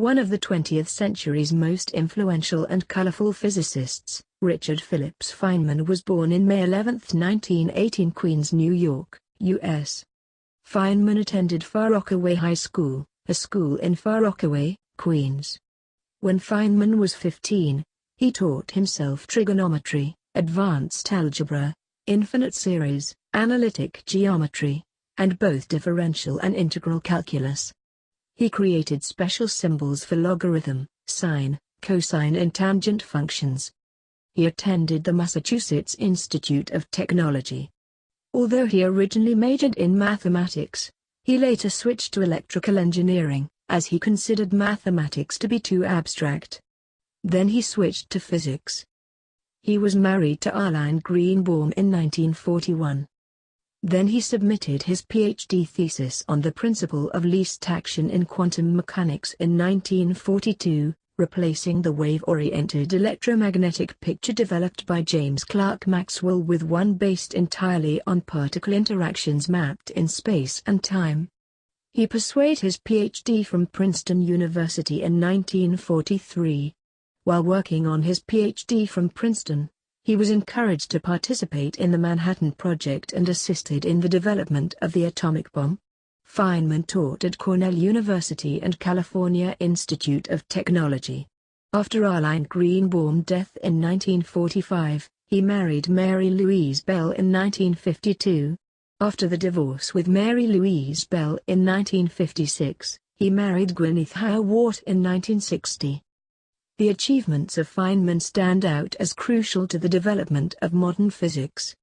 One of the 20th century's most influential and colorful physicists, Richard Phillips Feynman, was born in May 11, 1918, Queens, New York, U.S. Feynman attended Far Rockaway High School, a school in Far Rockaway, Queens. When Feynman was 15, he taught himself trigonometry, advanced algebra, infinite series, analytic geometry, and both differential and integral calculus. He created special symbols for logarithm, sine, cosine and tangent functions. He attended the Massachusetts Institute of Technology. Although he originally majored in mathematics, he later switched to electrical engineering, as he considered mathematics to be too abstract. Then he switched to physics. He was married to Arline Greenbaum in 1941. Then he submitted his PhD thesis on the principle of least action in quantum mechanics in 1942, replacing the wave-oriented electromagnetic picture developed by James Clerk Maxwell with one based entirely on particle interactions mapped in space and time. He pursued his PhD from Princeton University in 1943. While working on his PhD from Princeton, he was encouraged to participate in the Manhattan Project and assisted in the development of the atomic bomb. Feynman taught at Cornell University and California Institute of Technology. After Arline Greenbaum's death in 1945, he married Mary Louise Bell in 1952. After the divorce with Mary Louise Bell in 1956, he married Gwyneth Howe Watt in 1960. The achievements of Feynman stand out as crucial to the development of modern physics.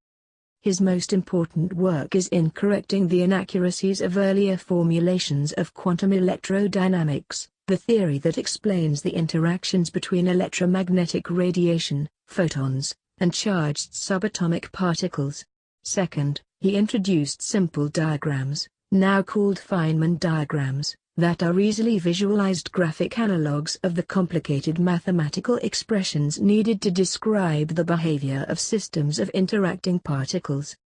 His most important work is in correcting the inaccuracies of earlier formulations of quantum electrodynamics, the theory that explains the interactions between electromagnetic radiation, photons, and charged subatomic particles. Second, he introduced simple diagrams, now called Feynman diagrams, that are easily visualized graphic analogues of the complicated mathematical expressions needed to describe the behavior of systems of interacting particles.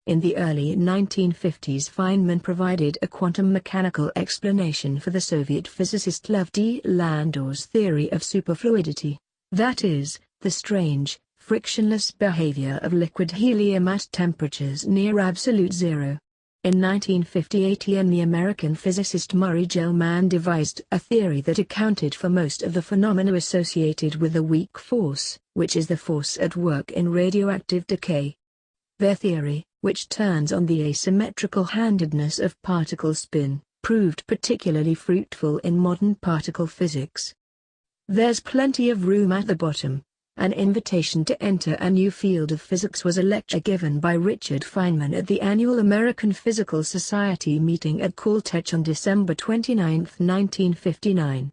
In the early 1950s, Feynman provided a quantum mechanical explanation for the Soviet physicist Lev D. Landau's theory of superfluidity, that is, the strange, frictionless behavior of liquid helium at temperatures near absolute zero. In 1958 he and the American physicist Murray Gell-Mann devised a theory that accounted for most of the phenomena associated with the weak force, which is the force at work in radioactive decay. Their theory, which turns on the asymmetrical handedness of particle spin, proved particularly fruitful in modern particle physics. There's plenty of room at the bottom. An invitation to enter a new field of physics was a lecture given by Richard Feynman at the annual American Physical Society meeting at Caltech on December 29, 1959.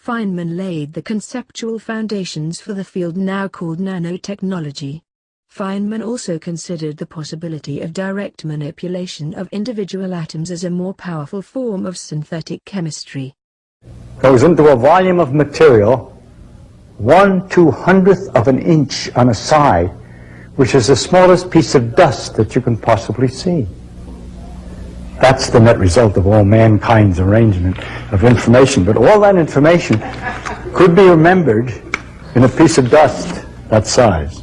Feynman laid the conceptual foundations for the field now called nanotechnology. Feynman also considered the possibility of direct manipulation of individual atoms as a more powerful form of synthetic chemistry. Goes into a volume of material 1/200th of an inch on a side, which is the smallest piece of dust that you can possibly see. That's the net result of all mankind's arrangement of information. But all that information could be remembered in a piece of dust that size.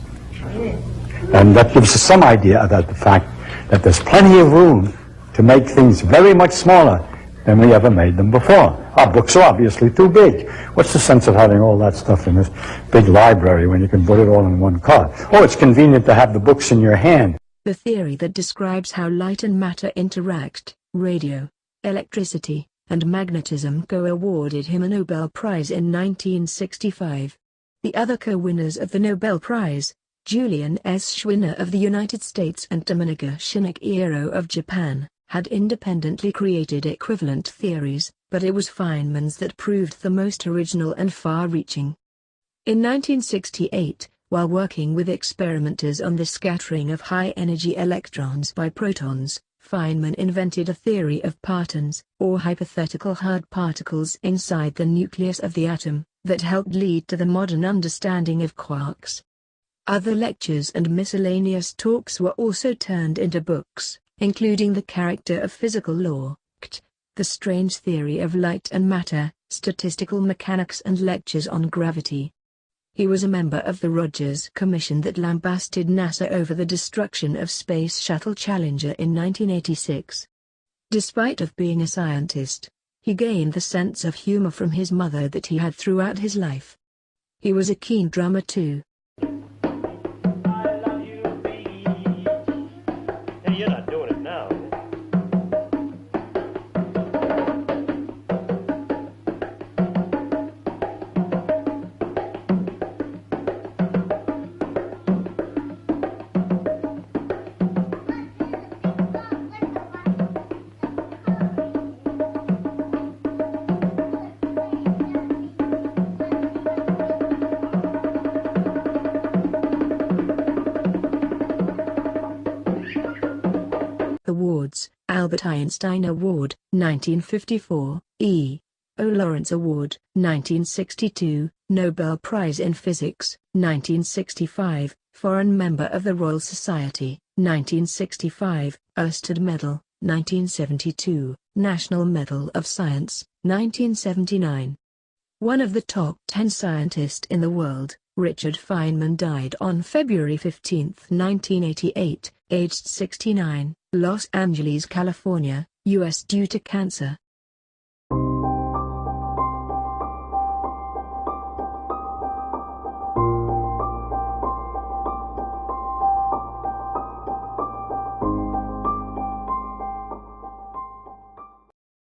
And that gives us some idea about the fact that there's plenty of room to make things very much smaller than we ever made them before. Our books are obviously too big. What's the sense of having all that stuff in this big library when you can put it all in one cart? Oh, it's convenient to have the books in your hand. The theory that describes how light and matter interact, radio, electricity, and magnetism awarded him a Nobel Prize in 1965. The other co-winners of the Nobel Prize, Julian S. Schwinner of the United States and Dominika Shinichiro of Japan, had independently created equivalent theories, but it was Feynman's that proved the most original and far-reaching. In 1968, while working with experimenters on the scattering of high-energy electrons by protons, Feynman invented a theory of partons, or hypothetical hard particles inside the nucleus of the atom, that helped lead to the modern understanding of quarks. Other lectures and miscellaneous talks were also turned into books, including The Character of Physical Law, The Strange Theory of Light and Matter, statistical mechanics and lectures on gravity. He was a member of the Rogers Commission that lambasted NASA over the destruction of Space Shuttle Challenger in 1986. Despite of being a scientist, he gained the sense of humor from his mother that he had throughout his life. He was a keen drummer too. I love you, baby. Hey, you're not doing it now. Awards: Albert Einstein Award, 1954, E. O. Lawrence Award, 1962, Nobel Prize in Physics, 1965, Foreign Member of the Royal Society, 1965, Oersted Medal, 1972, National Medal of Science, 1979. One of the top 10 scientists in the world, Richard Feynman died on February 15, 1988, aged 69, Los Angeles, California, U.S. due to cancer.